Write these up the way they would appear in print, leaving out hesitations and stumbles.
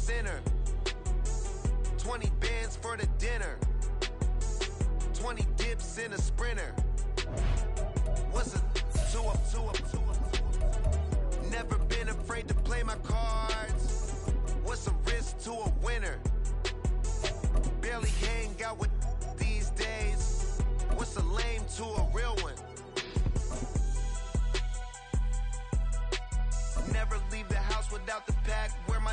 center. 20 bands for the dinner. 20 dips in a sprinter. What's a two up? Never been afraid to play my cards. What's a risk to a winner? Barely hang out with these days. What's a lame to a real one? Never leave the house without the pack. Where my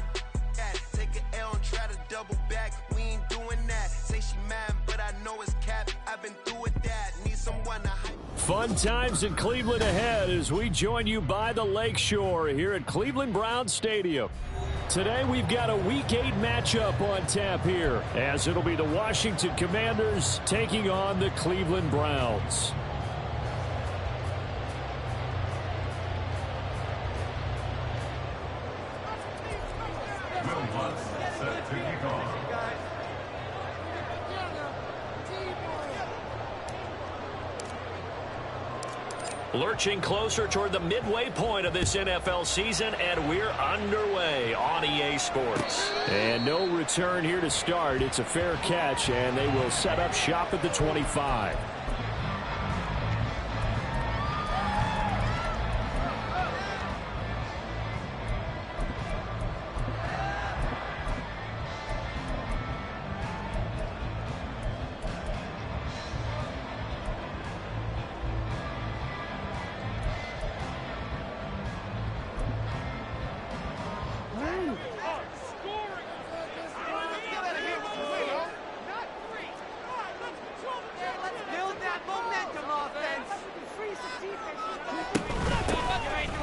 at? Take an L and try to double back. We ain't doing that. Say she mad, but I know it's cap. I've been through with that. Need someone to hype. Fun times in Cleveland ahead as we join you by the Lakeshore here at Cleveland Browns Stadium. Today we've got a Week 8 matchup on tap here, as it'll be the Washington Commanders taking on the Cleveland Browns. Lurching closer toward the midway point of this NFL season, and we're underway on EA Sports. And no return here to start. It's a fair catch, and they will set up shop at the 25.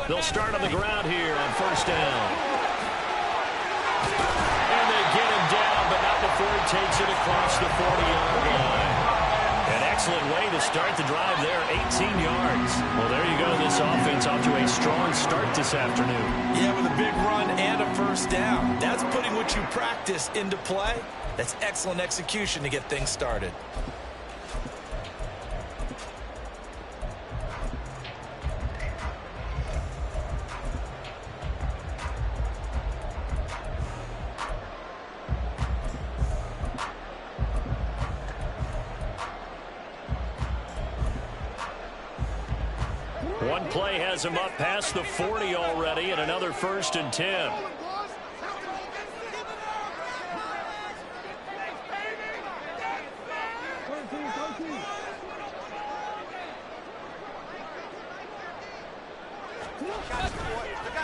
They'll start on the ground here on first down. And they get him down, but not before he takes it across the 40-yard line. An excellent way to start the drive there, 18 yards. Well, there you go. This offense off to a strong start this afternoon. Yeah, with a big run and a first down. That's putting what you practice into play. That's excellent execution to get things started. One play has him up past the 40 already, and another 1st and 10.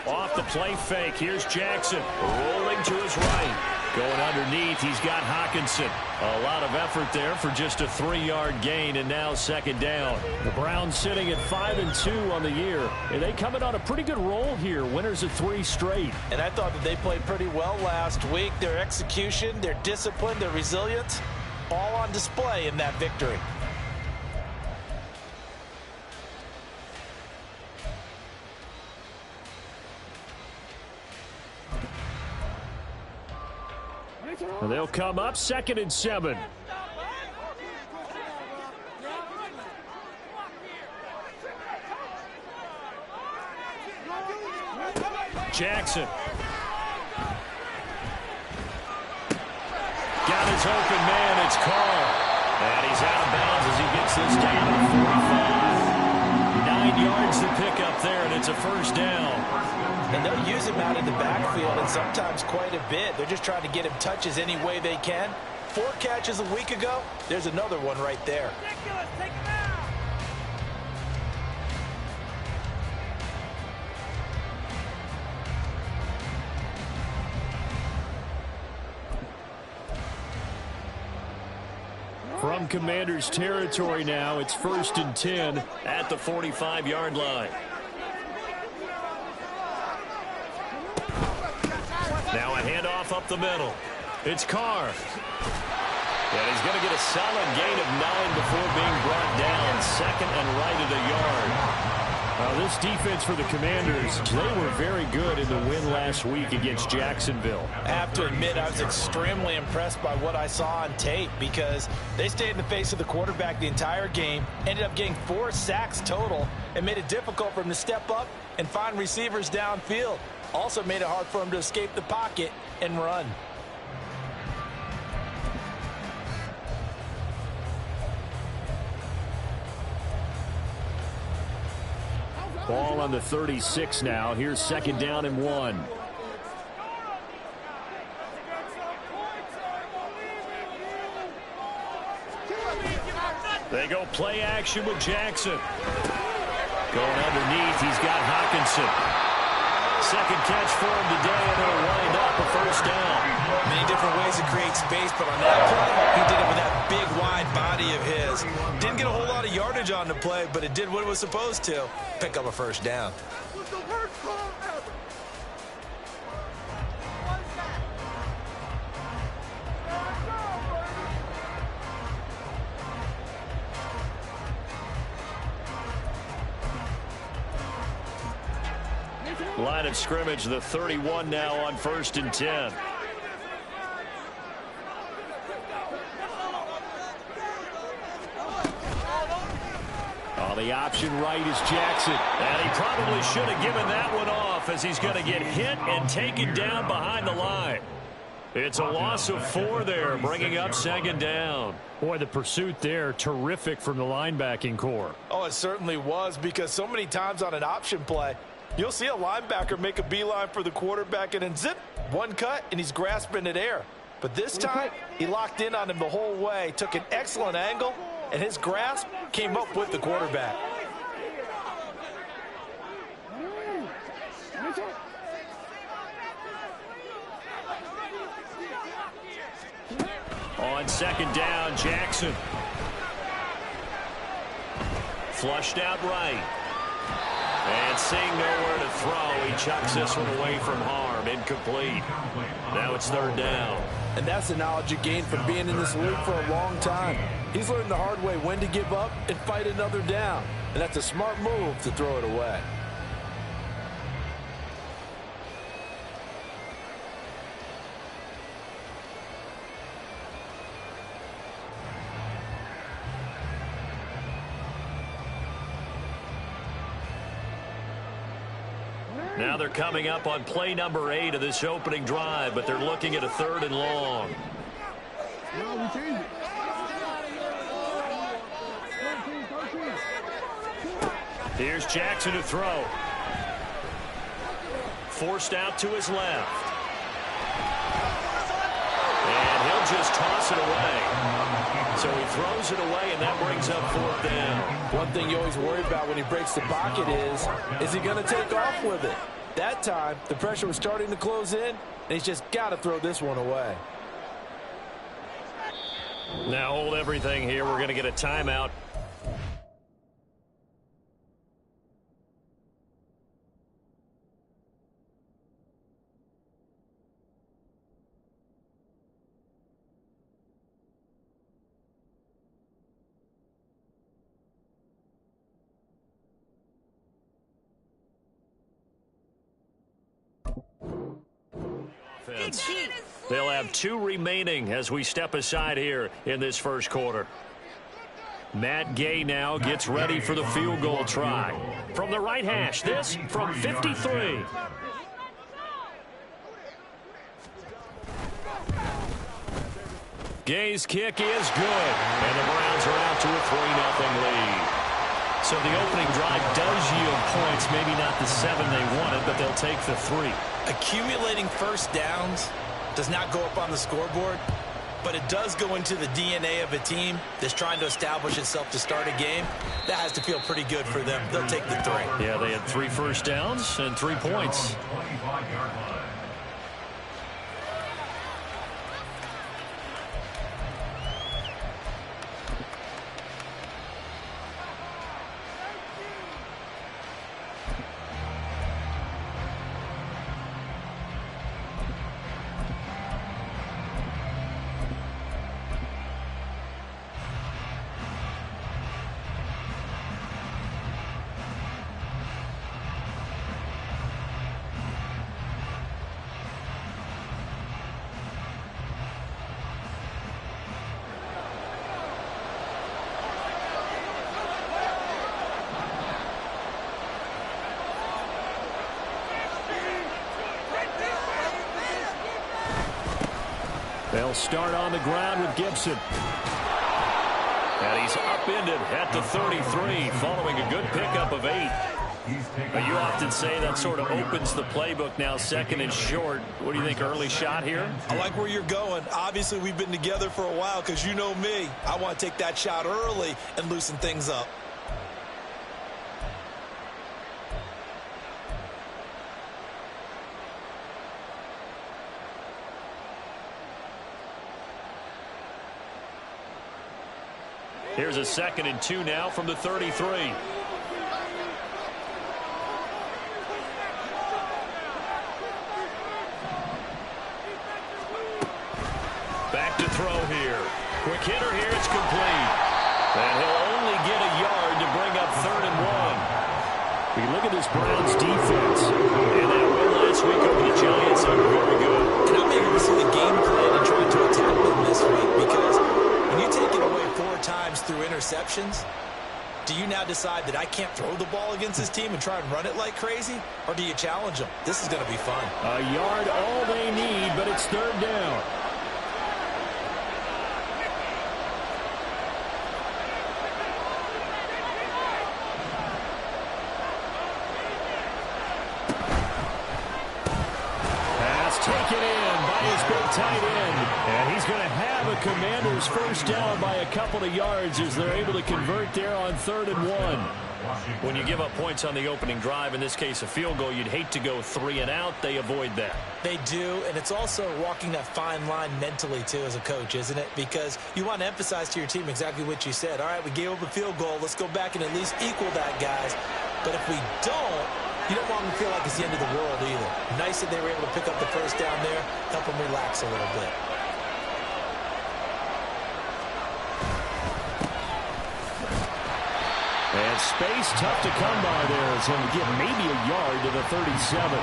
Off the play fake, here's Jackson, rolling to his right. Going underneath, he's got Hockenson. A lot of effort there for just a 3-yard gain, and now second down. The Browns sitting at 5-2 on the year, and they coming on a pretty good roll here. Winners of 3 straight. And I thought that they played pretty well last week. Their execution, their discipline, their resilience, all on display in that victory. They'll come up 2nd and 7. Jackson. Got his open man. It's Carr. And he's out of bounds as he gets this down to the 45. 9 yards to pick up there, and it's a first down. And they'll use him out in the backfield, and sometimes quite a bit. They're just trying to get him touches any way they can. 4 catches a week ago. There's another one right there. Ridiculous. Take him out. From Commanders territory now, it's 1st and 10 at the 45-yard line. Now a handoff up the middle. It's Carr. And he's going to get a solid gain of 9 before being brought down. 2nd and right at a yard. This defense for the Commanders, they were very good in the win last week against Jacksonville. I have to admit, I was extremely impressed by what I saw on tape because they stayed in the face of the quarterback the entire game, ended up getting 4 sacks total, and made it difficult for him to step up and find receivers downfield. Also made it hard for him to escape the pocket and run. Ball on the 36 now. Here's 2nd down and 1. They go play action with Jackson. Going underneath, he's got Hockenson. 2nd catch for him today, and it'll wind up a 1st down. Many different ways to create space, but on that play, he did it with that big, wide body of his. Didn't get a whole lot of yardage on the play, but it did what it was supposed to. Pick up a 1st down. Line of scrimmage, the 31 now on 1st and 10. On the option right is Jackson. And he probably should have given that one off as he's going to get hit and taken down behind the line. It's a loss of 4 there, bringing up 2nd down. Boy, the pursuit there, terrific from the linebacking core. Oh, it certainly was, because so many times on an option play, you'll see a linebacker make a beeline for the quarterback and then zip, one cut, and he's grasping at air. But this time, he locked in on him the whole way, took an excellent angle, and his grasp came up with the quarterback. On 2nd down, Jackson. Flushed out right. And seeing nowhere to throw, he chucks this one away from harm. Incomplete. Now it's 3rd down. And that's the knowledge you gain from being in this league for a long time. He's learned the hard way when to give up and fight another down. And that's a smart move to throw it away. Now they're coming up on play number 8 of this opening drive, but they're looking at a 3rd and long. Here's Jackson to throw. Forced out to his left. And he'll just toss it away. So he throws it away, and that brings up 4th down. One thing you always worry about when he breaks the pocket is he going to take off with it? That time, the pressure was starting to close in, and he's just got to throw this one away. Now hold everything here. We're going to get a timeout. They'll have 2 remaining as we step aside here in this first quarter. Matt Gay now gets ready for the field goal try. From the right hash, this from 53. Gay's kick is good, and the Browns are out to a 3-0 lead. So the opening drive does yield points, maybe not the 7 they wanted, but they'll take the 3. Accumulating first downs does not go up on the scoreboard, but it does go into the DNA of a team that's trying to establish itself to start a game. That has to feel pretty good for them. They'll take the 3. Yeah, they had 3 first downs and 3 points. They'll start on the ground with Gibson. And he's upended at the 33 following a good pickup of 8. But you often say that sort of opens the playbook now, 2nd and short. What do you think, early shot here? I like where you're going. Obviously, we've been together for a while because you know me. I want to take that shot early and loosen things up. Here's a 2nd and 2 now from the 33. Back to throw here. Quick hitter here. It's complete. And he'll only get a yard to bring up 3rd and 1. We look at this Browns defense. And that win last week over the Giants are very good. And I'm able to see the game plan and trying to attack them this week because when you take it away 4 times through interceptions, do you now decide that I can't throw the ball against this team and try and run it like crazy? Or do you challenge them? This is going to be fun. A yard all they need, but it's 3rd down. Taken in by his big tight end. And he's going to have a Commanders first down by a couple of yards as they're able to convert there on 3rd and 1. When you give up points on the opening drive, in this case a field goal, you'd hate to go 3 and out. They avoid that. They do, and it's also walking that fine line mentally, too, as a coach, isn't it? Because you want to emphasize to your team exactly what you said. All right, we gave up a field goal. Let's go back and at least equal that, guys. But if we don't, you don't want them to feel like it's the end of the world either. Nice that they were able to pick up the first down there, help them relax a little bit. And space tough to come by there as he'll get maybe a yard to the 37.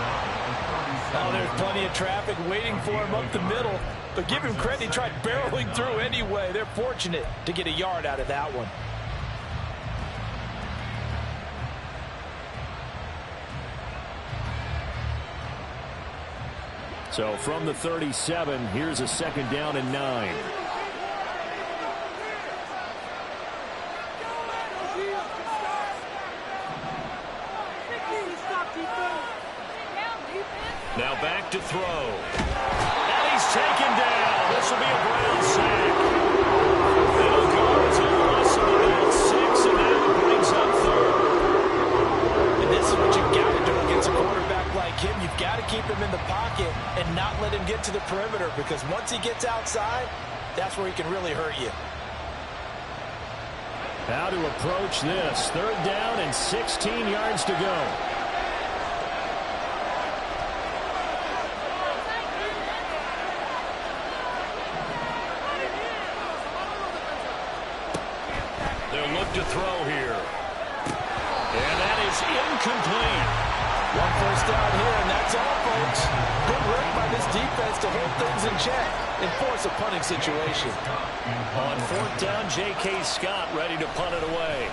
Oh, there's plenty of traffic waiting for him up the middle. But give him credit, he tried barreling through anyway. They're fortunate to get a yard out of that one. So from the 37, here's a 2nd down and 9. Now back to throw. And he's taken down. This will be a Brown sack. It'll go to a loss of about 6, and that brings up 3rd. And this is what you've got to do against a quarterback like him. You've got to keep him in the pocket and not let him get to the perimeter, because once he gets outside, that's where he can really hurt you. How to approach this. 3rd down and 16 yards to go. They'll look to throw here. And that is incomplete. 1 first down here, and that's all, folks. Good work by this defense to hold things in check and force a punting situation. On 4th down, J.K. Scott ready to punt it away.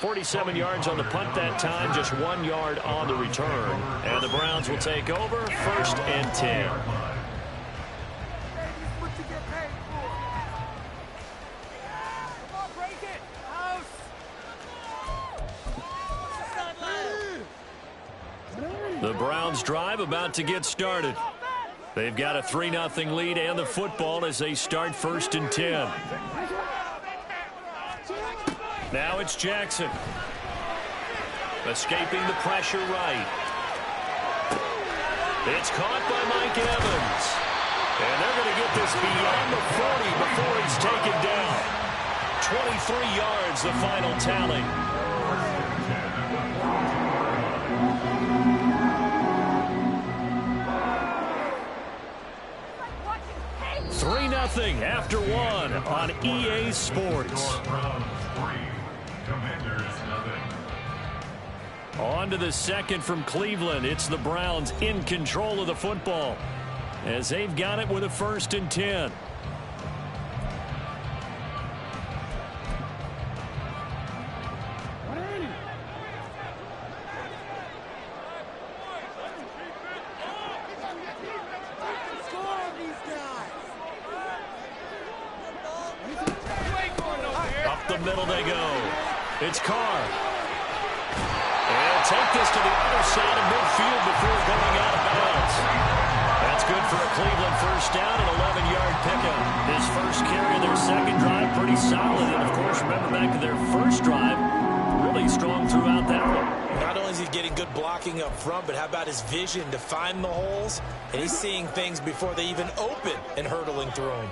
.47 yards on the punt that time, just 1 yard on the return. And the Browns will take over, 1st and 10. The Browns drive about to get started. They've got a 3-0 lead and the football as they start 1st and 10. Now it's Jackson. Escaping the pressure right. It's caught by Mike Evans. And they're going to get this beyond the 40 before he's taken down. 23 yards, the final tally. 3-0 after 1 on EA Sports. On to the 2nd from Cleveland. It's the Browns in control of the football as they've got it with a 1st and 10. middle they go. It's Carr. And he'll take this to the other side of midfield before going out of bounds. That's good for a Cleveland first down, an 11-yard pickup. His first carry of their second drive, pretty solid. And, of course, remember back to their first drive, really strong throughout that one. Not only is he getting good blocking up front, but how about his vision to find the holes? And he's seeing things before they even open and hurdling through them.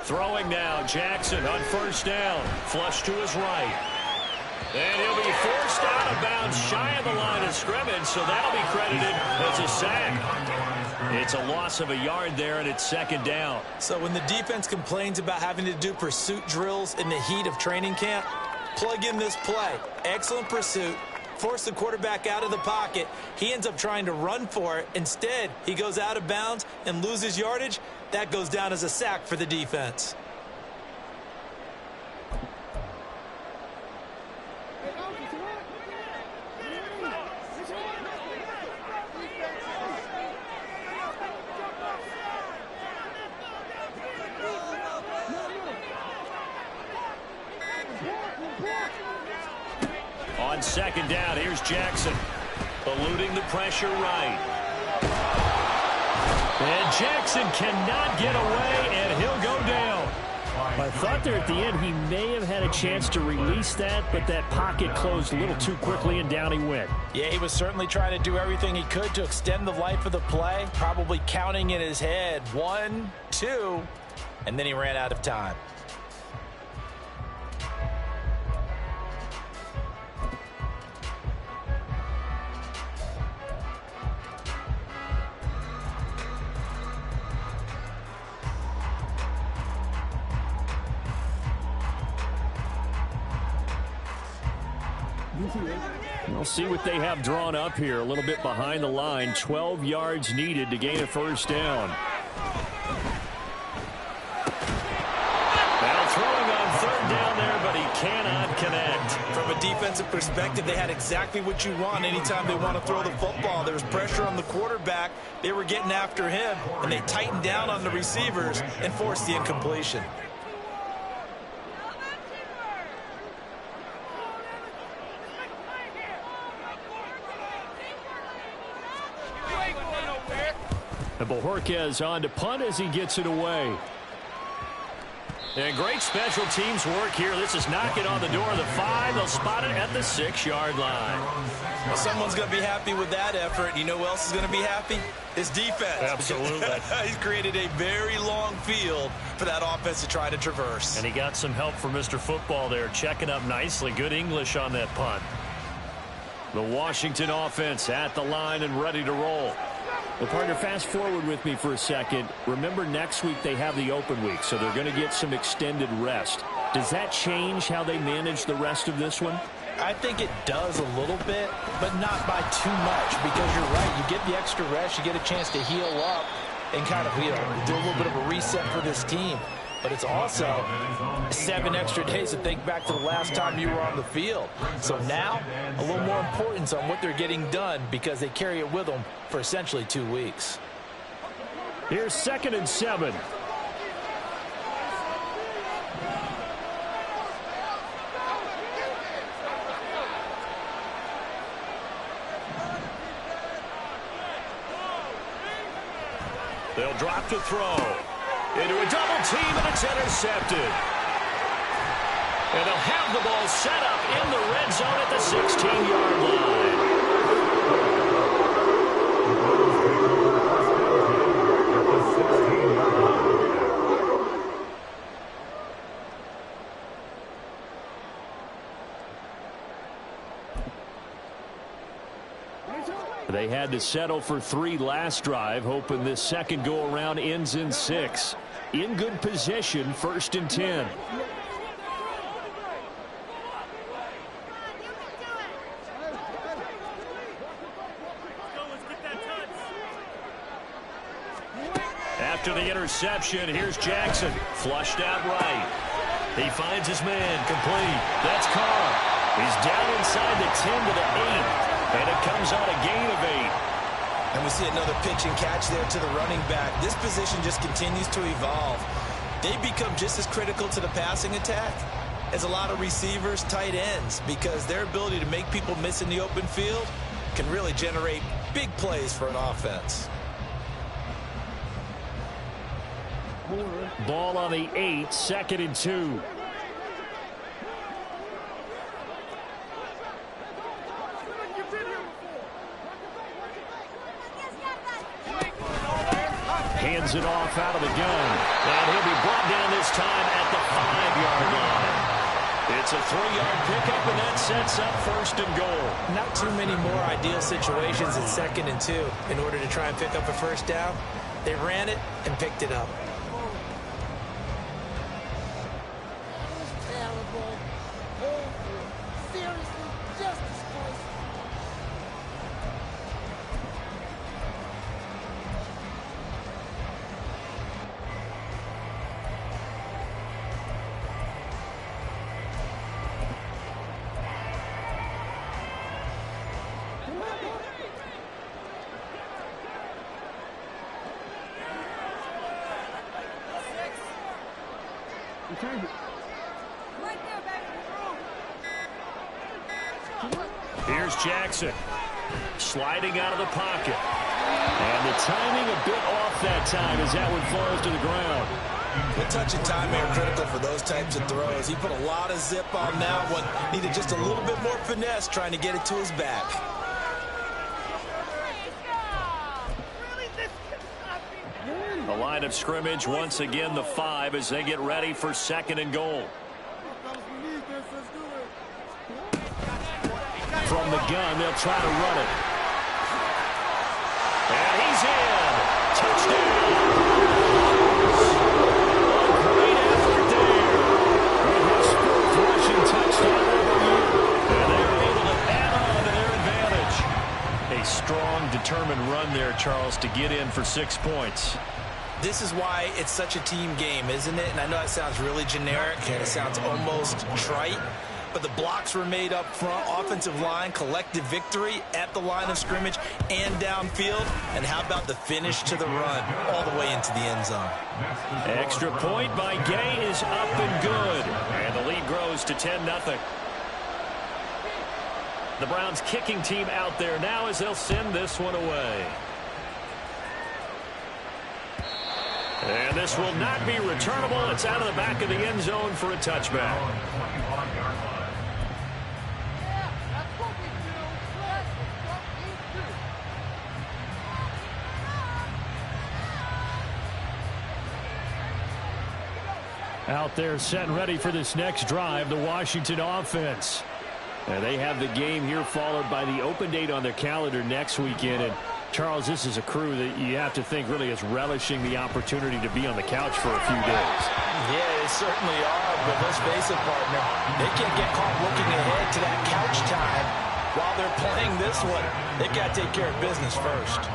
Throwing now, Jackson on first down. Flush to his right. And he'll be forced out of bounds shy of the line of scrimmage, so that'll be credited as a sack. It's a loss of a yard there, and it's second down. So when the defense complains about having to do pursuit drills in the heat of training camp, plug in this play. Excellent pursuit. Force the quarterback out of the pocket. He ends up trying to run for it. Instead, he goes out of bounds and loses yardage. That goes down as a sack for the defense. On second down, here's Jackson. Eluding the pressure right. And Jackson cannot get away, and he'll go down. I thought there at the end he may have had a chance to release that, but that pocket closed a little too quickly, and down he went. Yeah, he was certainly trying to do everything he could to extend the life of the play, probably counting in his head 1, 2, and then he ran out of time. We'll see what they have drawn up here. A little bit behind the line. 12 yards needed to gain a first down. Now throwing on third down there, but he cannot connect. From a defensive perspective, they had exactly what you want anytime they want to throw the football. There was pressure on the quarterback. They were getting after him, and they tightened down on the receivers and forced the incompletion. And Bojorquez on to punt as he gets it away. And great special teams work here. This is knocking on the door of the 5. They'll spot it at the 6-yard line. Well, someone's going to be happy with that effort. You know who else is going to be happy? His defense. Absolutely. He's created a very long field for that offense to try to traverse. And he got some help from Mr. Football there, checking up nicely. Good English on that punt. The Washington offense at the line and ready to roll. Well, partner, fast forward with me for a second. Remember, next week they have the open week, so they're going to get some extended rest. Does that change how they manage the rest of this one? I think it does a little bit, but not by too much, because you're right. You get the extra rest, you get a chance to heal up and kind of, do a little bit of a reset for this team. But it's also 7 extra days to think back to the last time you were on the field. So now, a little more importance on what they're getting done because they carry it with them for essentially 2 weeks. Here's 2nd and 7. They'll drop to throw. Into a double team, and it's intercepted. And they'll have the ball set up in the red zone at the 16-yard line. They had to settle for 3 last drive, hoping this second go-around ends in 6. In good position, 1st and 10. After the interception, here's Jackson. Flushed out right. He finds his man. Complete. That's Carr. He's down inside the 10 to the 8. And it comes on a gain of 8. And we see another pitch and catch there to the running back. This position just continues to evolve. They become just as critical to the passing attack as a lot of receivers, tight ends, because their ability to make people miss in the open field can really generate big plays for an offense. Ball on the 8, 2nd and 2. Hands it off out of the gun. And he'll be brought down this time at the 5-yard line. It's a 3-yard pickup, and that sets up 1st and goal. Not too many more ideal situations at 2nd and 2 in order to try and pick up a 1st down. They ran it and picked it up. Here's Jackson, sliding out of the pocket. And the timing a bit off that time as that one falls to the ground. The touch and time are critical for those types of throws. He put a lot of zip on that one. Needed just a little bit more finesse trying to get it to his back. The line of scrimmage once again the 5 as they get ready for 2nd and goal. From the gun, they'll try to run it. And he's in. Touchdown. Great effort there. With his 4th rushing touchdown of the year. And they're able to add on to their advantage. A strong, determined run there, Charles, to get in for 6 points. This is why it's such a team game, isn't it? And I know it sounds really generic and it sounds almost trite. But the blocks were made up front, offensive line, collective victory at the line of scrimmage and downfield. And how about the finish to the run all the way into the end zone? Extra point by Gay is up and good. And the lead grows to 10-0. The Browns kicking team out there now as they'll send this one away. And this will not be returnable. It's out of the back of the end zone for a touchback. Out there set and ready for this next drive, the Washington offense. And they have the game here followed by the open date on their calendar next weekend. And Charles, this is a crew that you have to think really is relishing the opportunity to be on the couch for a few days. Yeah, they certainly are, but let's face it, partner. They can't get caught looking ahead to that couch time while they're playing this one. They got to take care of business first.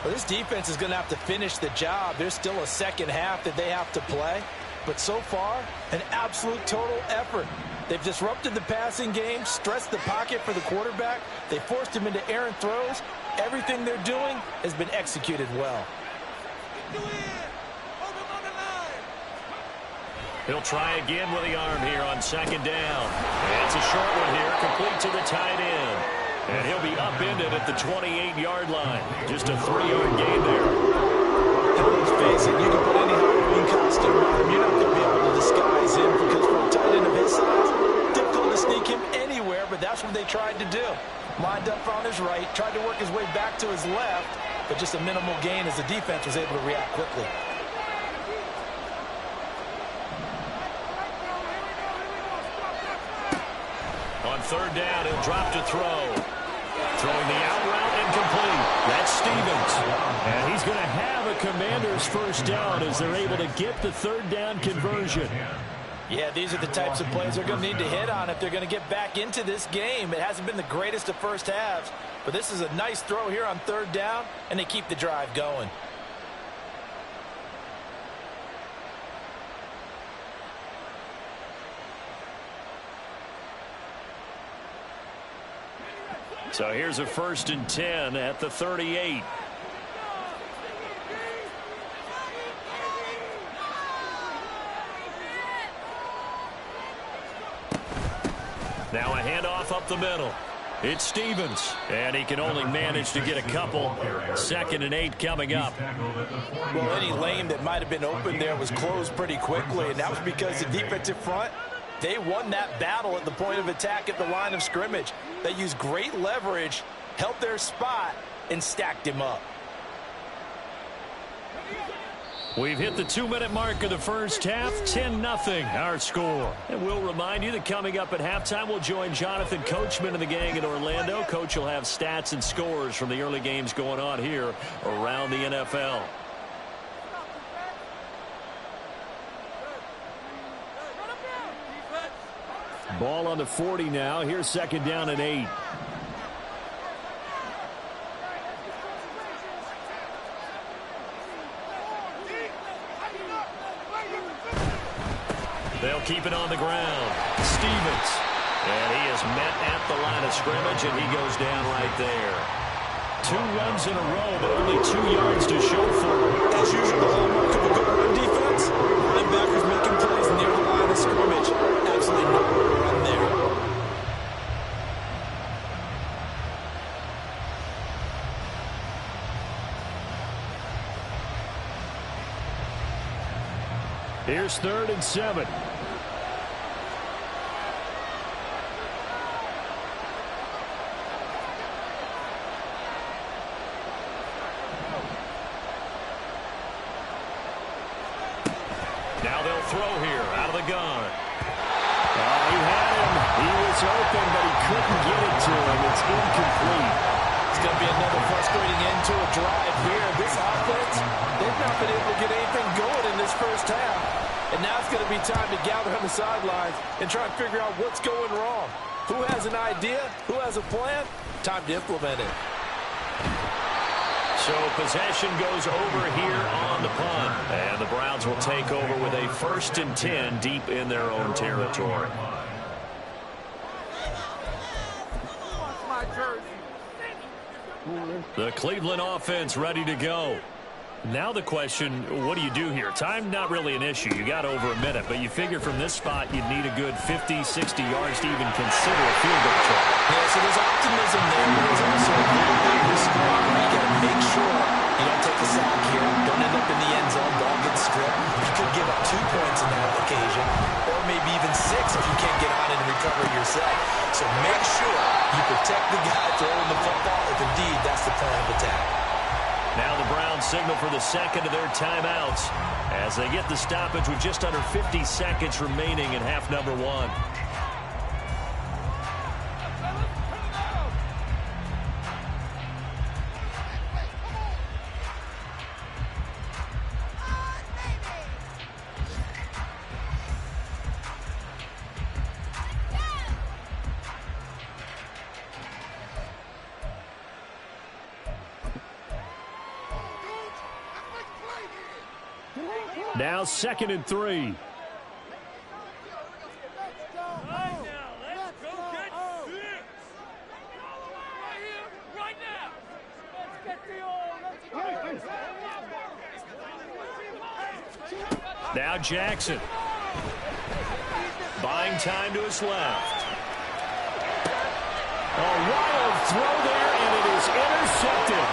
Well, this defense is going to have to finish the job. There's still a second half that they have to play. But so far, an absolute total effort. They've disrupted the passing game, stressed the pocket for the quarterback. They forced him into errant throws. Everything they're doing has been executed well. He'll try again with the arm here on 2nd down. It's a short one here, complete to the tight end. And he'll be upended at the 28-yard line. Just a 3-yard gain there. Let's face it, you can put any Halloween costume on him. You're not going to be able to disguise him because for a tight end of his size, difficult to sneak him anywhere, but that's what they tried to do. Lined up on his right, tried to work his way back to his left, but just a minimal gain as the defense was able to react quickly. On 3rd down, he'll drop to throw. Throwing the out route incomplete. That's Stevens. And he's going to have a Commander's 1st down as they're able to get the 3rd down conversion. Yeah, these are the types of plays they're going to need to hit on if they're going to get back into this game. It hasn't been the greatest of first halves, but this is a nice throw here on 3rd down, and they keep the drive going. So here's a 1st and 10 at the 38. Now a handoff up the middle. It's Stevens, and he can only manage to get a couple. 2nd and 8 coming up. Well, any lane that might have been open there was closed pretty quickly, and that was because the defensive front, they won that battle at the point of attack at the line of scrimmage. They used great leverage, held their spot, and stacked him up. We've hit the 2-minute mark of the first half, 10-0 our score. And we'll remind you that coming up at halftime, we'll join Jonathan Coachman and the gang in Orlando. Coach will have stats and scores from the early games going on here around the NFL. Ball on the 40 now. Here's 2nd down and 8. They'll keep it on the ground. Stevens. And he is met at the line of scrimmage, and he goes down right there. 2 runs in a row, but only 2 yards to show for it. As usual, the hallmark of a good run defense, linebackers making plays near the line of scrimmage. Absolutely nowhere to run there. Here's 3rd and 7. Now they'll throw here out of the gun. He had him. He was open, but he couldn't get it to him. It's incomplete. It's going to be another frustrating end to a drive here. This offense, they've not been able to get anything going in this first half. And now it's going to be time to gather on the sidelines and try and figure out what's going wrong. Who has an idea? Who has a plan? Time to implement it. So possession goes over here on the punt. And the Browns will take over with a 1st and 10 deep in their own territory. The Cleveland offense ready to go. Now the question, what do you do here? Time not really an issue. You got over a minute, but you figure from this spot you'd need a good 50, 60 yards to even consider a field goal try. Yeah, so there's optimism there, but there's also a little bit of risk. You got to make sure you don't take a sack here, don't end up in the end zone, ball gets stripped. You could give up 2 points in that occasion, or maybe even 6 if you can't get on it and recover yourself. So make sure you protect the guy throwing the football if indeed that's the plan of attack. Now the Browns signal for the 2nd of their timeouts as they get the stoppage with just under 50 seconds remaining in half number 1. Now 2nd and 3. Now Jackson. Buying time to his left. A wild throw there, and it is intercepted.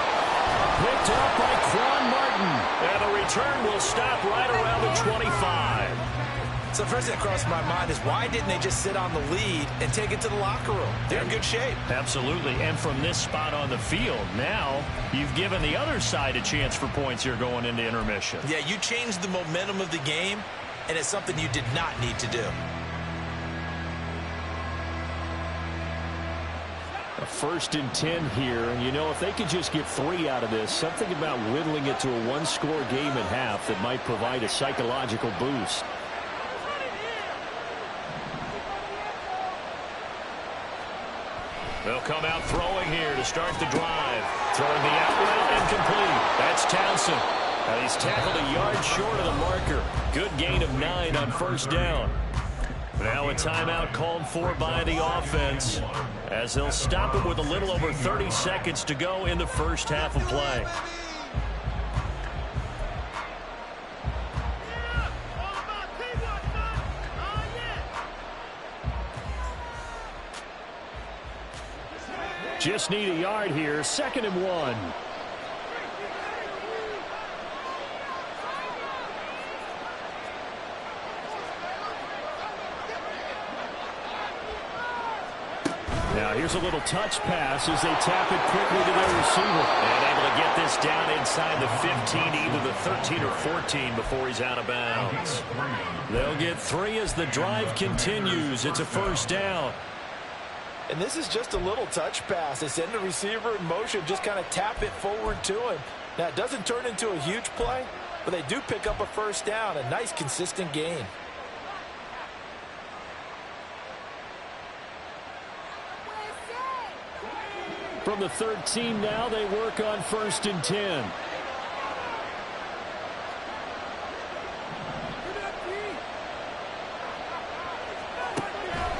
Picked up by Quan Martin. And the return will stop right around the 25. So first thing that crossed my mind is why didn't they just sit on the lead and take it to the locker room? They're in good shape. Absolutely. And from this spot on the field, now you've given the other side a chance for points here going into intermission. Yeah, you changed the momentum of the game, and it's something you did not need to do. A 1st and 10 here, and you know, if they could just get 3 out of this, something about whittling it to a 1-score game at half that might provide a psychological boost. They'll come out throwing here to start the drive. Throwing the outlet incomplete. That's Townsend. Now he's tackled a yard short of the marker. Good gain of 9 on 1st down. Now a timeout called for by the offense as they'll stop it with a little over 30 seconds to go in the first half of play. Just need a yard here. 2nd and 1. Now here's a little touch pass as they tap it quickly to their receiver. And able to get this down inside the 15, either the 13 or 14 before he's out of bounds. They'll get 3 as the drive continues. It's a 1st down. And this is just a little touch pass. They send the receiver in motion, just kind of tap it forward to him. Now, it doesn't turn into a huge play, but they do pick up a 1st down, a nice, consistent gain. From the 13 now, they work on 1st and 10.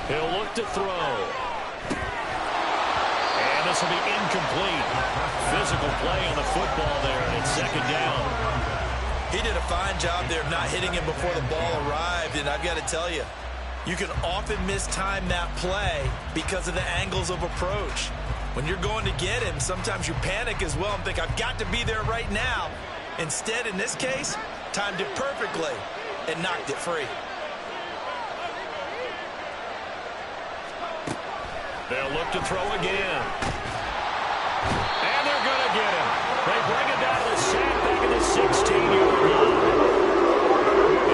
He'll look to throw. And this will be incomplete. Physical play on the football there, and it's 2nd down. He did a fine job there of not hitting him before the ball arrived, and I've got to tell you, you can often mistime that play because of the angles of approach. When you're going to get him, sometimes you panic as well and think, I've got to be there right now. Instead, in this case, timed it perfectly and knocked it free. They'll look to throw again. And they're going to get him. They bring it down to the sack back at the 16-yard line.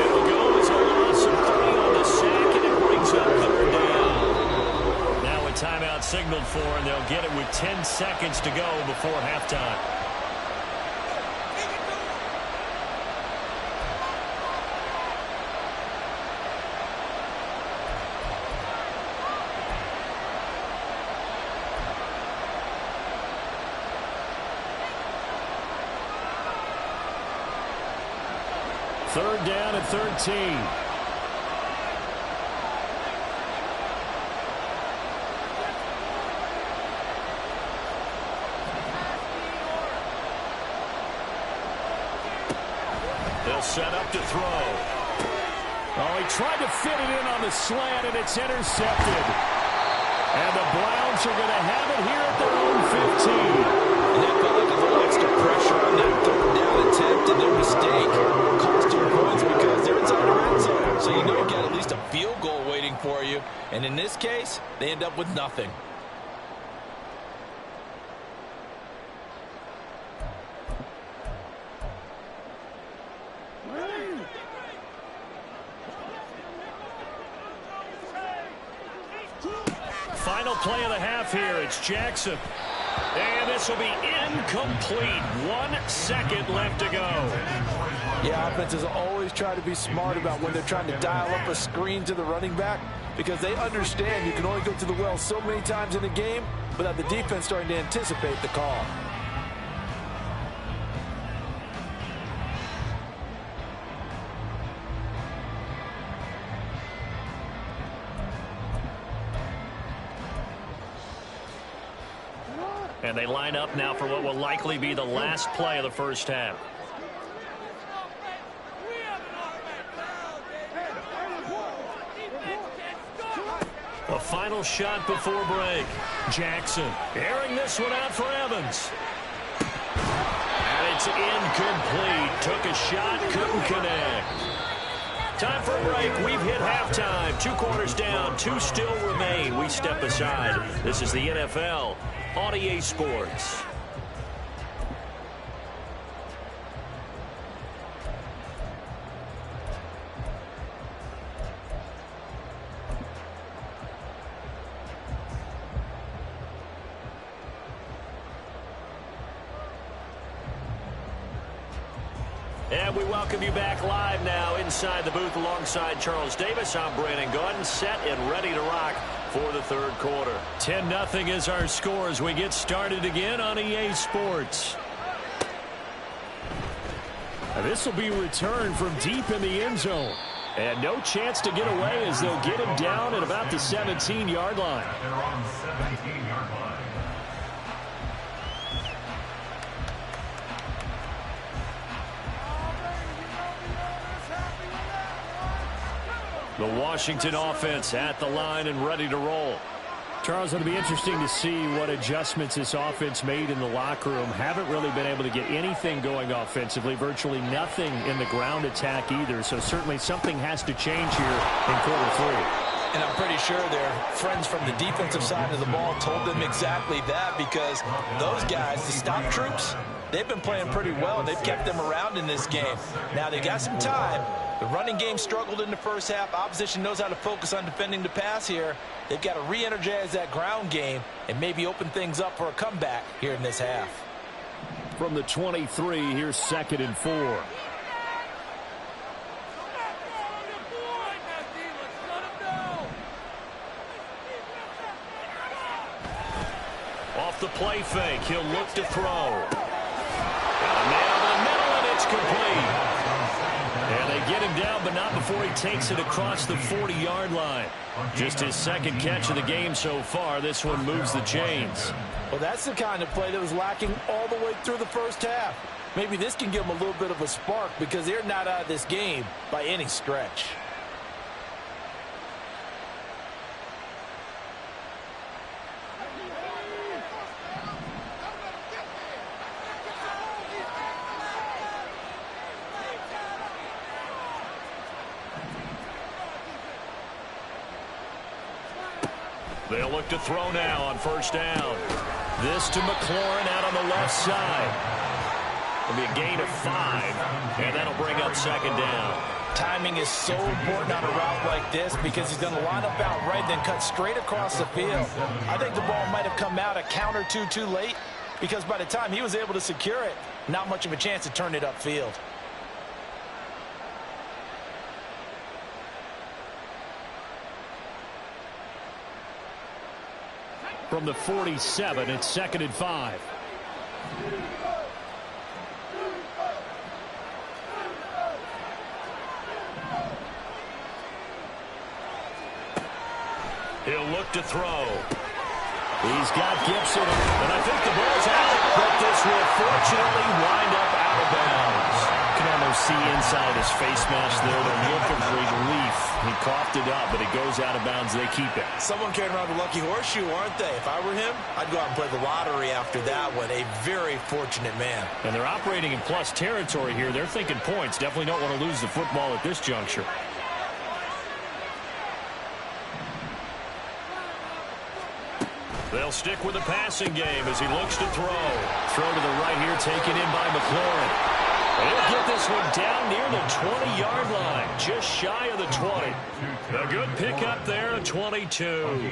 It'll go as a loss of 3 on the sack, and it brings up 3rd down. Now a timeout signaled for, and they'll get it with 10 seconds to go before halftime. Third down at 13. They'll set up to throw. Oh, he tried to fit it in on the slant, and it's intercepted. And the Browns are going to have it here at their own 15. And that felt like a little extra pressure on that 3rd down attempt, and their mistake cost them points because they're inside the red zone. So you know you've got at least a field goal waiting for you. And in this case, they end up with nothing. Final play of the half here. It's Jackson. And this will be incomplete. 1 second left to go. Yeah, offenses always try to be smart about when they're trying to dial up a screen to the running back because they understand you can only go to the well so many times in a game without the defense starting to anticipate the call. And they line up now for what will likely be the last play of the 1st half. A final shot before break. Jackson airing this one out for Evans. And it's incomplete. Took a shot, couldn't connect. Time for a break. We've hit halftime. 2 quarters down, 2 still remain. We step aside. This is the NFL on EA Sports. And we welcome you back live now inside the booth alongside Charles Davis. I'm Brandon Gordon, set and ready to rock for the 3rd quarter. 10-0 is our score as we get started again on EA Sports. This will be returned from deep in the end zone. And no chance to get away as they'll get him down at about the 17-yard line. They're on 17-yard line. The Washington offense at the line and ready to roll. Charles, it'll be interesting to see what adjustments this offense made in the locker room. Haven't really been able to get anything going offensively, virtually nothing in the ground attack either. So certainly something has to change here in quarter three. And I'm pretty sure their friends from the defensive side of the ball told them exactly that, because those guys, the stop troops, they've been playing pretty well. They've kept them around in this game. Now they got some time. The running game struggled in the first half. Opposition knows how to focus on defending the pass here. They've got to re-energize that ground game and maybe open things up for a comeback here in this half. From the 23, here's 2nd and 4. Off the play fake, he'll look to throw. Got a man over the middle, and it's complete. And they get him down, but not before he takes it across the 40-yard line. Just his second catch of the game so far. This one moves the chains. Well, that's the kind of play that was lacking all the way through the first half. Maybe this can give them a little bit of a spark, because they're not out of this game by any stretch. They'll look to throw now on first down. This to McLaurin out on the left side. It'll be a gain of 5, and that'll bring up 2nd down. Timing is so important on a route like this, because he's going to line up out right, then cut straight across the field. I think the ball might have come out a count or two too late, because by the time he was able to secure it, not much of a chance to turn it upfield. From the 47, it's 2nd and 5. He'll look to throw. He's got Gibson, and I think the ball's out, but this will fortunately wind up out of bounds. You can almost see inside his face mask there the look of relief. He coughed it up, but it goes out of bounds. They keep it. Someone carrying around the lucky horseshoe, aren't they? If I were him, I'd go out and play the lottery after that one. A very fortunate man. And they're operating in plus territory here. They're thinking points. Definitely don't want to lose the football at this juncture. They'll stick with the passing game as he looks to throw. Throw to the right here, taken in by McLaurin. He'll get this one down near the 20-yard line, just shy of the 20. A good pickup there at 22.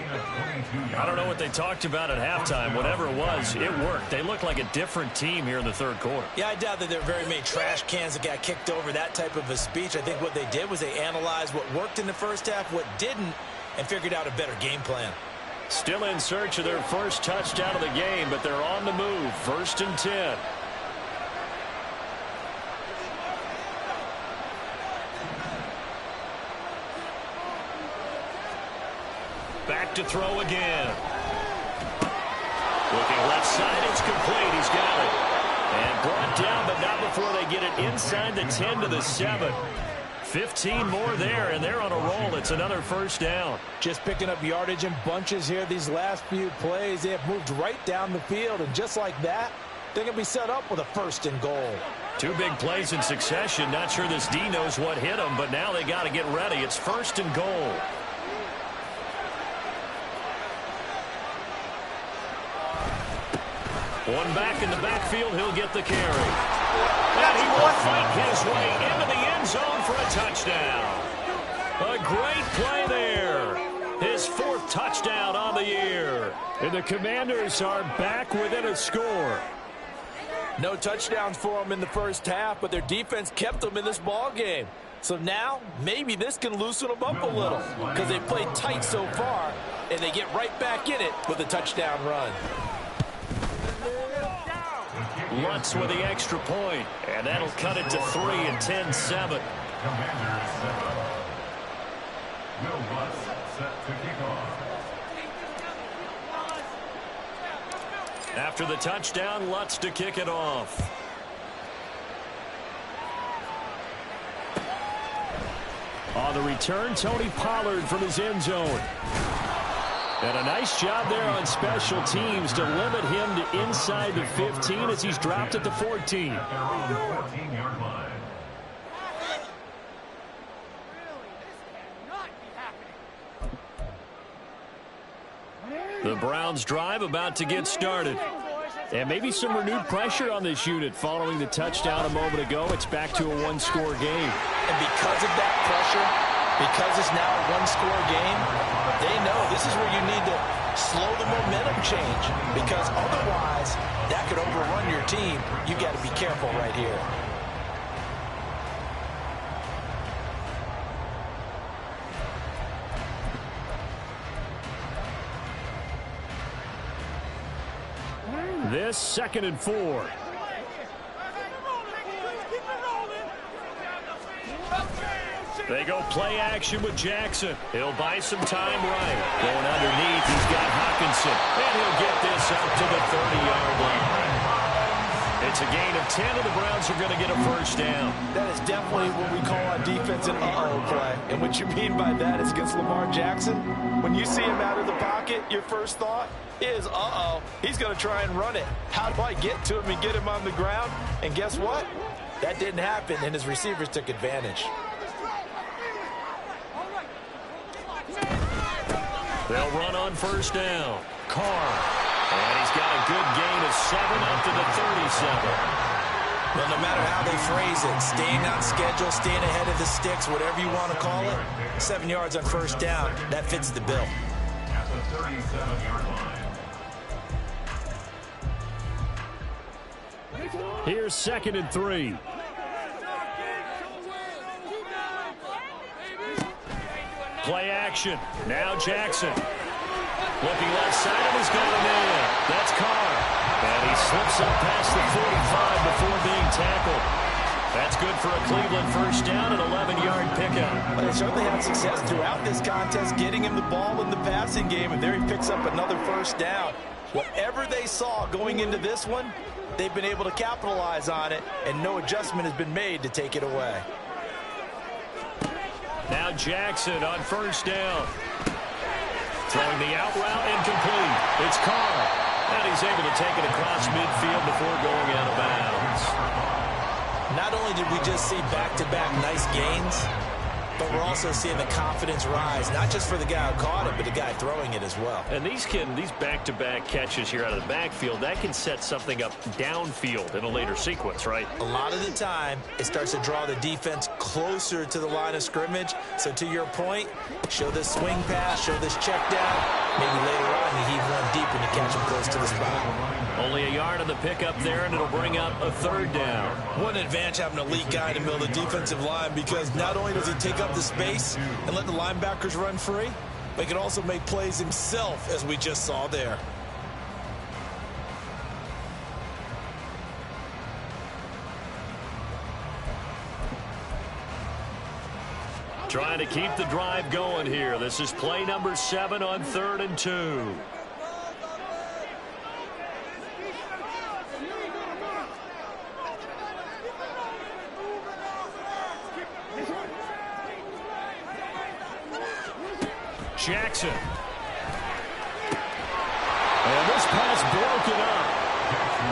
I don't know what they talked about at halftime. Whatever it was, it worked. They look like a different team here in the third quarter. Yeah, I doubt that there are very many trash cans that got kicked over, that type of a speech. I think what they did was they analyzed what worked in the first half, what didn't, and figured out a better game plan. Still in search of their first touchdown of the game, but they're on the move. 1st and 10. Back to throw again. Looking left side, it's complete. He's got it. And brought down, but not before they get it inside the 10 to the 7. 15 more there, and they're on a roll. It's another first down. Just picking up yardage in bunches here these last few plays. They have moved right down the field, and just like that, they're going to be set up with a 1st and goal. 2 big plays in succession. Not sure this D knows what hit them, but now they got to get ready. It's 1st and goal. One back in the backfield, he'll get the carry. And he will fight his way into the end zone for a touchdown. A great play there. His 4th touchdown on the year. And the Commanders are back within a score. No touchdowns for them in the first half, but their defense kept them in this ball game. So now, maybe this can loosen them up a little, because they played tight so far, and they get right back in it with a touchdown run. Lutz with the extra point, and that'll cut it to 3 and 10-7. Commanders set up. Will Lutz set to kick off. After the touchdown, Lutz to kick it off. On the return, Tony Pollard from his end zone. And a nice job there on special teams to limit him to inside the 15 as he's dropped at the 14. Around the 14-yard line. The Browns drive about to get started. And maybe some renewed pressure on this unit following the touchdown a moment ago. It's back to a one-score game. And because of that pressure, because it's now a one-score game, they know this is where you need to slow the momentum change, because otherwise that could overrun your team. You got to be careful right here. This 2nd and 4. They go play action with Jackson. He'll buy some time right. Going underneath, he's got Hockenson. And he'll get this up to the 30-yard line. It's a gain of 10, and the Browns are going to get a first down. That is definitely what we call on defense an uh-oh play. And what you mean by that is against Lamar Jackson, when you see him out of the pocket, your first thought is, uh-oh, he's going to try and run it. How do I get to him and get him on the ground? And guess what? That didn't happen, and his receivers took advantage. They'll run on first down. Carr. And he's got a good gain of 7 up to the 37. Well, no matter how they phrase it, staying on schedule, staying ahead of the sticks, whatever you want to call it, 7 yards on first down, that fits the bill. At the 37-yard line. Here's 2nd and 3. Play action. Now Jackson. Looking left side, and he's got him in. That's Carr. And he slips up past the 45 before being tackled. That's good for a Cleveland first down, an 11-yard pickup. But they certainly had success throughout this contest, getting him the ball in the passing game, and there he picks up another first down. Whatever they saw going into this one, they've been able to capitalize on it, and no adjustment has been made to take it away. Now Jackson on first down. Throwing the out route incomplete. It's Carr. And he's able to take it across midfield before going out of bounds. Not only did we just see back-to-back nice gains, but we're also seeing the confidence rise, not just for the guy who caught it, but the guy throwing it as well. And these back-to-back catches here out of the backfield, that can set something up downfield in a later sequence, right? A lot of the time, it starts to draw the defense closer to the line of scrimmage. So to your point, show this swing pass, show this check down. Maybe later on you heave one deep and you catch him close to the spot. Only a yard on the pickup there, and it'll bring up a third down. What an advantage having an elite guy in the middle of the defensive line, because not only does he take up the space and let the linebackers run free, but he can also make plays himself, as we just saw there. Trying to keep the drive going here. This is play number 7 on 3rd and 2. Jackson. And this pass broken up.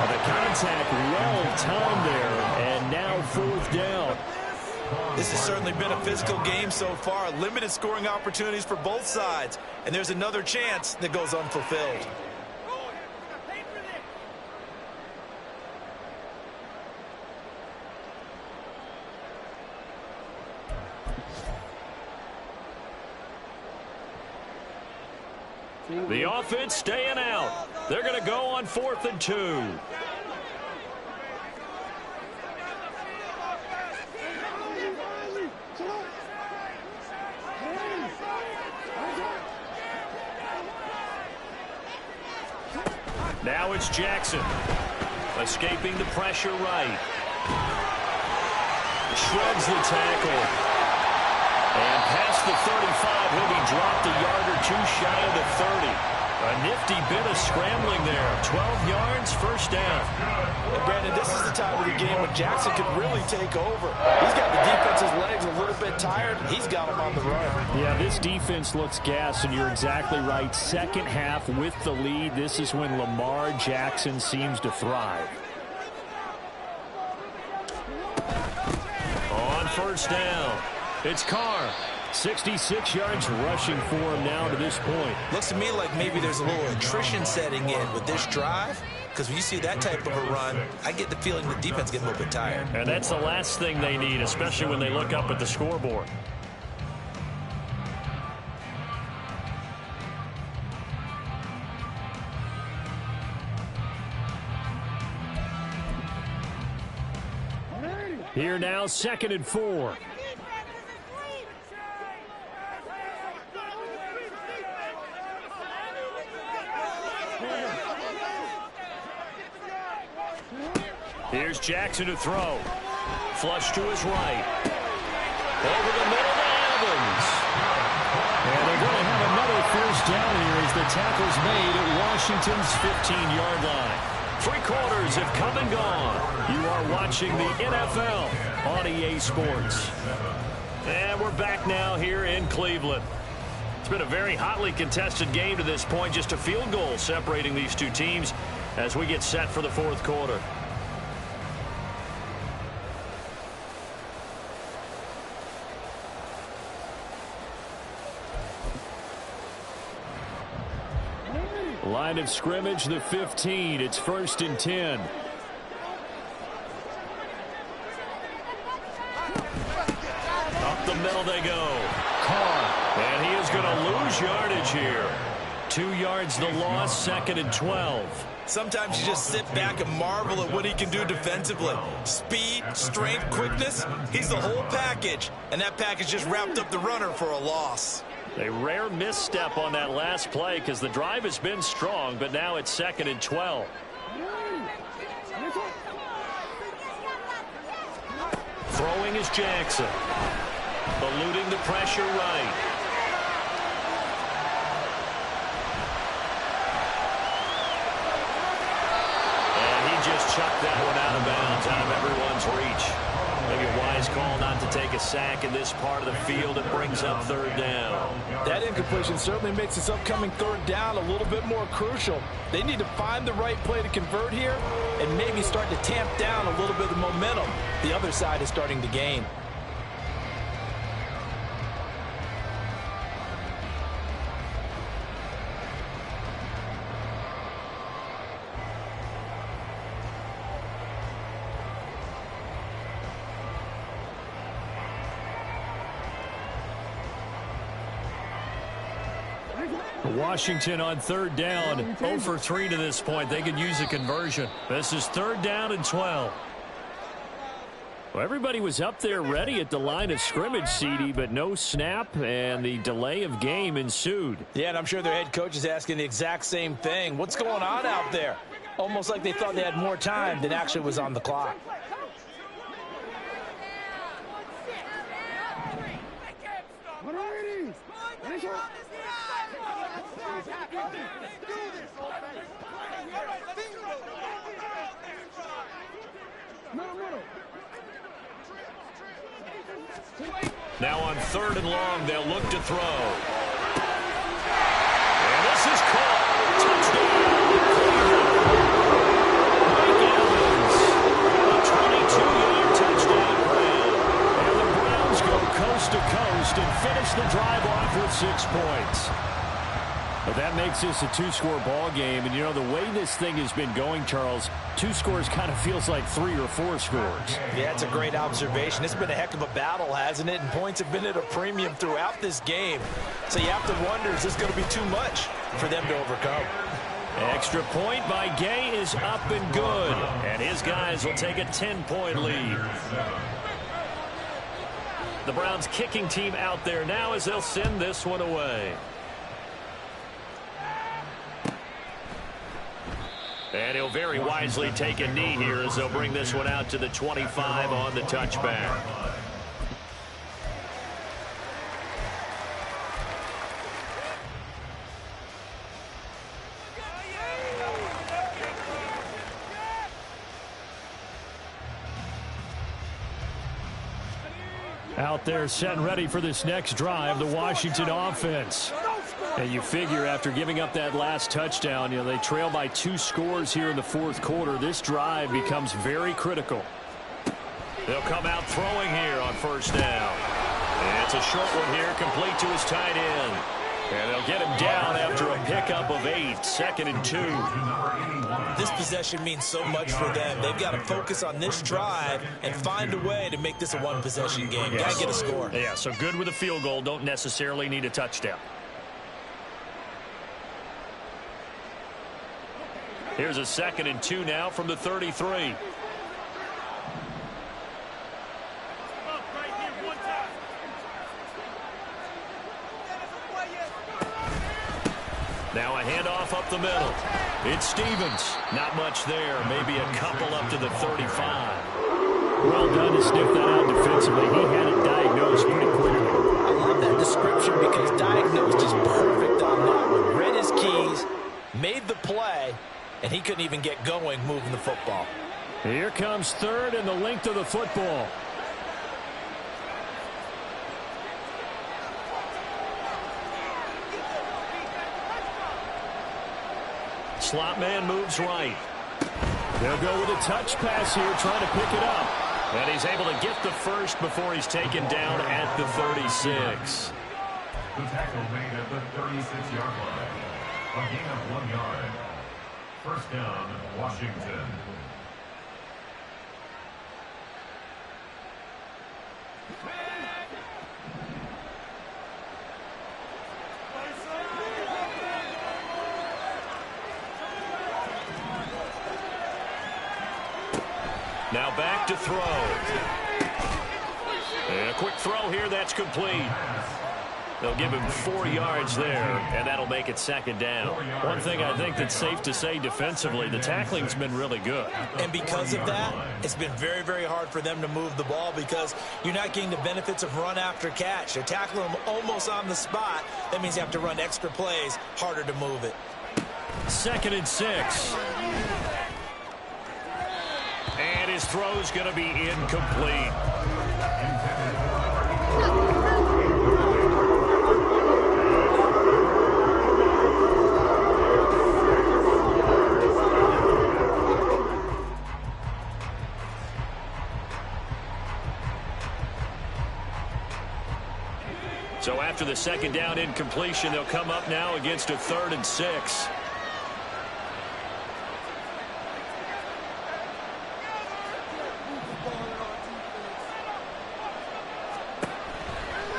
The contact well timed there, and now 4th down. This has certainly been a physical game so far. Limited scoring opportunities for both sides. And there's another chance that goes unfulfilled. The offense staying out. They're going to go on 4th and 2. Now it's Jackson. Escaping the pressure right. Shreds the tackle. And past the 35, he'll be dropped a yard or two shy of the 30. A nifty bit of scrambling there. 12 yards. Giants first down. And Brandon, this is the time of the game when Jackson could really take over. He's got the defense's legs a little bit tired. He's got them on the run. Yeah, this defense looks gassed, and you're exactly right. Second half with the lead, this is when Lamar Jackson seems to thrive. On first down, it's Carr. 66 yards rushing for him now to this point. Looks to me like maybe there's a little attrition setting in with this drive, because when you see that type of a run, I get the feeling the defense getting a little bit tired. And that's the last thing they need, especially when they look up at the scoreboard. Here now, 2nd and 4. Here's Jackson to throw. Flush to his right. Over the middle to Evans. And they're going to have another first down here as the tackle's made at Washington's 15-yard line. 3 quarters have come and gone. You are watching the NFL on EA Sports. And we're back now here in Cleveland. It's been a very hotly contested game to this point. Just a field goal separating these two teams as we get set for the 4th quarter. Line of scrimmage, the 15. It's 1st and 10. Up the middle they go. Carr. And he is going to lose yardage here. 2 yards the loss, 2nd and 12. Sometimes you just sit back and marvel at what he can do defensively. Speed, strength, quickness, he's the whole package. And that package just wrapped up the runner for a loss. A rare misstep on that last play because the drive has been strong, but now it's 2nd and 12. Throwing is Jackson. Eluding the pressure right. And he just chucked that one out of bounds, out of everyone's reach. Maybe a wise call not to take a sack in this part of the field. It brings up 3rd down. That incompletion certainly makes this upcoming 3rd down a little bit more crucial. They need to find the right play to convert here and maybe start to tamp down a little bit of momentum the other side is starting to gain. Washington on 3rd down. 0 for 3 to this point. They could use a conversion. This is 3rd down and 12. Well, everybody was up there ready at the line of scrimmage, CD, but no snap, and the delay of game ensued. Yeah, and I'm sure their head coach is asking the exact same thing. What's going on out there? Almost like they thought they had more time than actually was on the clock. Now on 3rd and long, they'll look to throw. And this is caught. Touchdown. Mike Evans, a 22-yard touchdown grab. And the Browns go coast to coast and finish the drive off with 6 points. But that makes this a 2-score ball game. And, you know, the way this thing has been going, Charles, 2 scores kind of feels like 3 or 4 scores. Yeah, it's a great observation. It's been a heck of a battle, hasn't it? And points have been at a premium throughout this game. So you have to wonder, is this going to be too much for them to overcome? Extra point by Gay is up and good. And his guys will take a 10-point lead. The Browns kicking team out there now as they'll send this one away. And he'll very wisely take a knee here as they'll bring this one out to the 25 on the touchback. Out there set and ready for this next drive, the Washington offense. And you figure after giving up that last touchdown, they trail by 2 scores here in the fourth quarter. This drive becomes very critical. They'll come out throwing here on first down. And it's a short one here, complete to his tight end. And they'll get him down after a pickup of 8, 2nd and 2. This possession means so much for them. They've got to focus on this drive and find a way to make this a one-possession game. Got to get a score. Yeah, so good with a field goal. Don't necessarily need a touchdown. Here's a 2nd and 2 now from the 33. Now a handoff up the middle. It's Stevens. Not much there. Maybe a couple up to the 35. Well done to sniff that out defensively. He had it diagnosed pretty quickly. I love that description because diagnosed is perfect on that one. Read his keys, made the play, and he couldn't even get going moving the football. Here comes 3rd and the length of the football. Slot man moves right. They'll go with a touch pass here, trying to pick it up. And he's able to get the first before he's taken down at the 36. The tackle made at the 36-yard line. A gain of 1 yard. First down, Washington. Now back to throw. And a quick throw here, that's complete. They'll give him 4 yards there, and that'll make it 2nd down. One thing I think that's safe to say defensively, the tackling's been really good. And because of that, it's been very, very hard for them to move the ball because you're not getting the benefits of run after catch. They're tackling them almost on the spot. That means you have to run extra plays, harder to move it. 2nd and 6. And his throw's going to be incomplete. So after the 2nd down incompletion, they'll come up now against a 3rd and 6.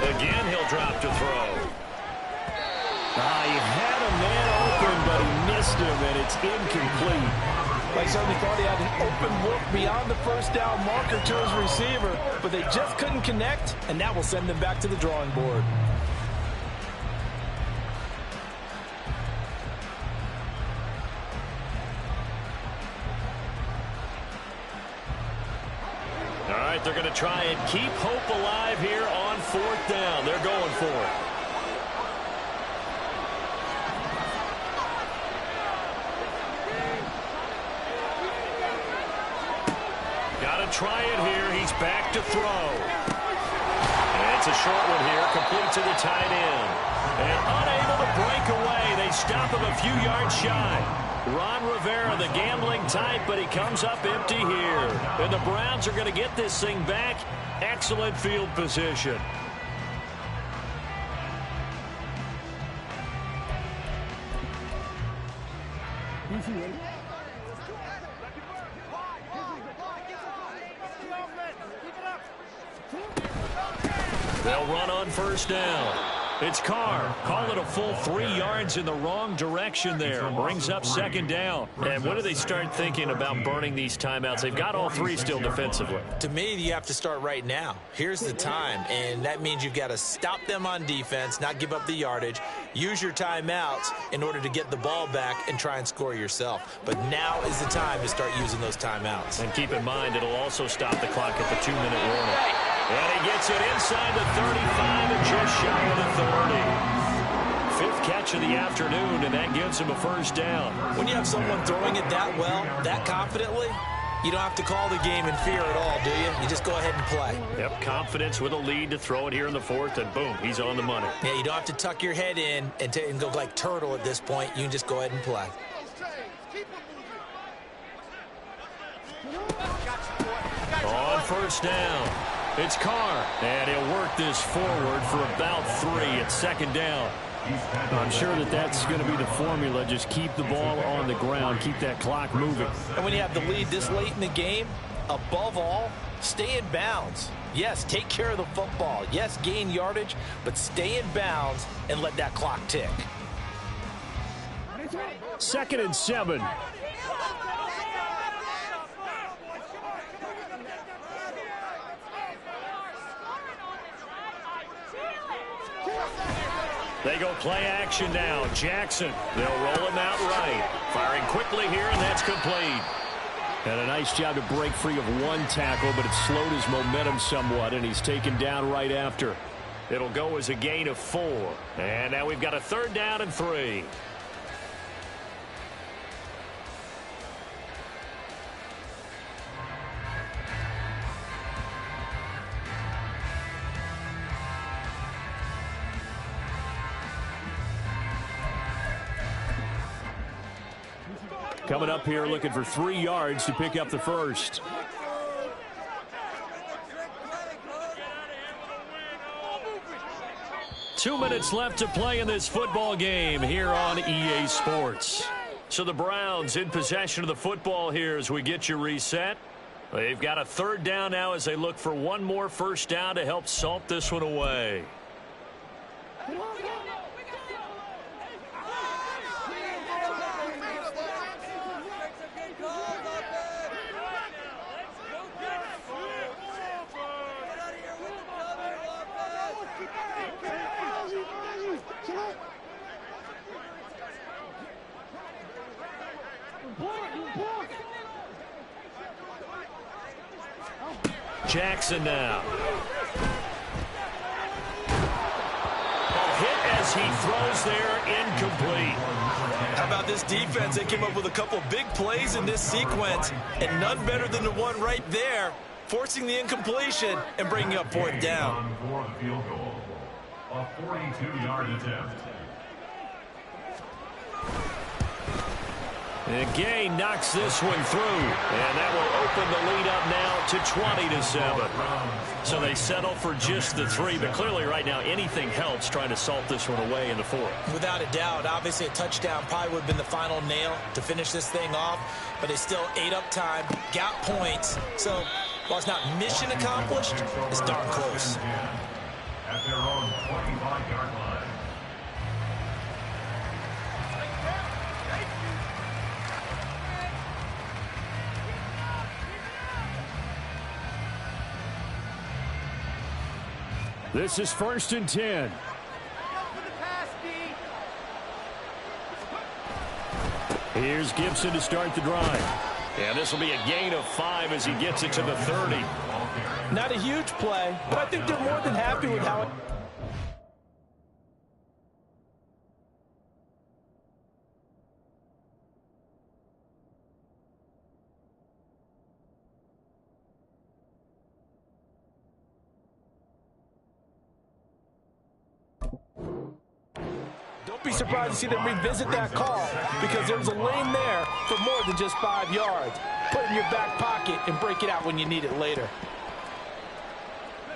Again, he'll drop to throw. He had a man open, but he missed him, and it's incomplete. I certainly thought he had an open look beyond the first down marker to his receiver, but they just couldn't connect, and that will send them back to the drawing board. All right, they're going to try and keep hope alive here on 4th down. They're going for it. Got to try it here. He's back to throw. And it's a short one here, complete to the tight end. And unable to break away. They stop him a few yards shy. Ron Rivera, the gambling type, but he comes up empty here. And the Browns are going to get this thing back. Excellent field position. They'll run on first down. It's Carr. Call it a full 3 yards in the wrong direction there. Brings up 2nd down. And when do they start thinking about burning these timeouts? They've got all 3 still defensively. To me, you have to start right now. Here's the time, and that means you've got to stop them on defense, not give up the yardage, use your timeouts in order to get the ball back and try and score yourself. But now is the time to start using those timeouts. And keep in mind, it'll also stop the clock at the 2-minute warning. And he gets it inside the 35 and just shy of the 30. 5th catch of the afternoon, and that gives him a first down. When you have someone throwing it that well, that confidently, You don't have to call the game in fear at all, do you? You just go ahead and play. Yep, confidence with a lead to throw it here in the fourth, and boom, he's on the money. Yeah, you don't have to tuck your head in and go like turtle at this point. You can just go ahead and play. On first down, it's Carr, and he'll work this forward for about 3 at second down. I'm sure that's going to be the formula. Just keep the ball on the ground, keep that clock moving. And when you have the lead this late in the game, above all, stay in bounds. Yes, take care of the football. Yes, gain yardage, but stay in bounds and let that clock tick. 2nd and 7. They go play action now. Jackson, they'll roll him out right. Firing quickly here, and that's complete. And a nice job to break free of one tackle, but it slowed his momentum somewhat, and he's taken down right after. It'll go as a gain of 4. And now we've got a 3rd down and 3. Coming up here looking for 3 yards to pick up the first. Two minutes left to play in this football game here on EA Sports. So the Browns in possession of the football here as we get you reset. They've got a 3rd down now as they look for one more first down to help salt this one away. Jackson now. Hit as he throws there, incomplete. How about this defense? They came up with a couple big plays in this sequence, and none better than the one right there, forcing the incompletion and bringing up 4th down. For the field goal, a 42-yard attempt. And Gay knocks this one through, and that will open the lead up now to 20-7. So they settle for just the 3, but clearly right now anything helps trying to salt this one away in the 4th. Without a doubt, obviously a touchdown probably would have been the final nail to finish this thing off, but they still ate up time, got points. So while it's not mission accomplished, it's darn close. At their own 25-yard line. This is 1st and 10. Here's Gibson to start the drive. And this will be a gain of 5 as he gets it to the 30. Not a huge play, but I think they're more than happy with how it... Don't be surprised to see them revisit that call because there's a lane there for more than just 5 yards. Put it in your back pocket and break it out when you need it later.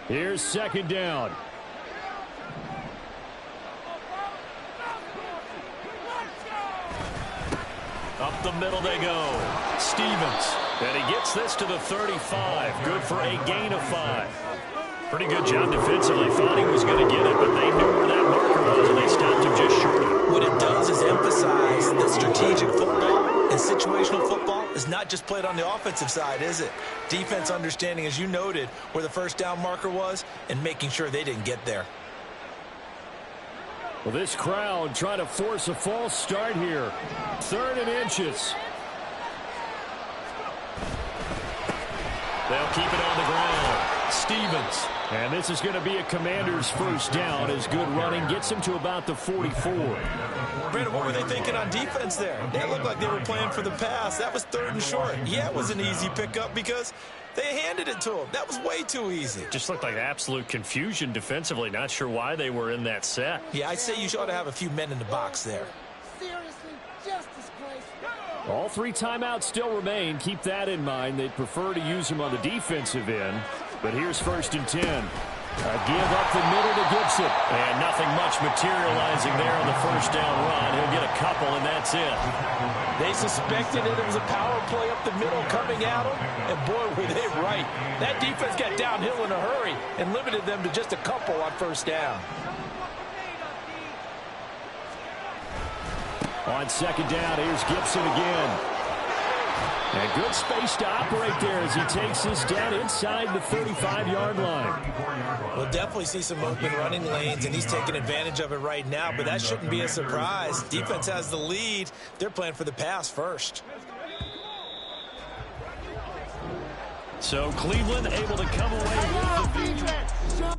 Here's 2nd down. Up the middle they go. Stevens. And he gets this to the 35. Good for a gain of 5. Pretty good job defensively. Thought he was going to get it, but they knew where that marker was, and they stopped him just short of it. What it does is emphasize that strategic football and situational football is not just played on the offensive side, is it? Defense understanding, as you noted, where the first down marker was and making sure they didn't get there. Well, this crowd trying to force a false start here. 3rd and inches. They'll keep it on the ground. Stevens. And this is going to be a Commander's first down as good running gets him to about the 44. Brandon, what were they thinking on defense there? They looked like they were playing for the pass. That was 3rd and short. Yeah, it was an easy pickup because they handed it to him. That was way too easy. Just looked like absolute confusion defensively. Not sure why they were in that set. Yeah, I'd say you ought to have a few men in the box there. Seriously, just disgraceful. All 3 timeouts still remain. Keep that in mind. They'd prefer to use him on the defensive end. But here's 1st and 10. A give up the middle to Gibson. And nothing much materializing there on the first down run. He'll get a couple, and that's it. They suspected it was a power play up the middle coming at them, and boy, were they right. That defense got downhill in a hurry and limited them to just a couple on 1st down. On 2nd down, here's Gibson again. And good space to operate there as he takes this down inside the 35-yard line. We'll definitely see some open running lanes, and he's taking advantage of it right now, but that shouldn't be a surprise. Defense has the lead. They're playing for the pass first. So Cleveland able to come away with the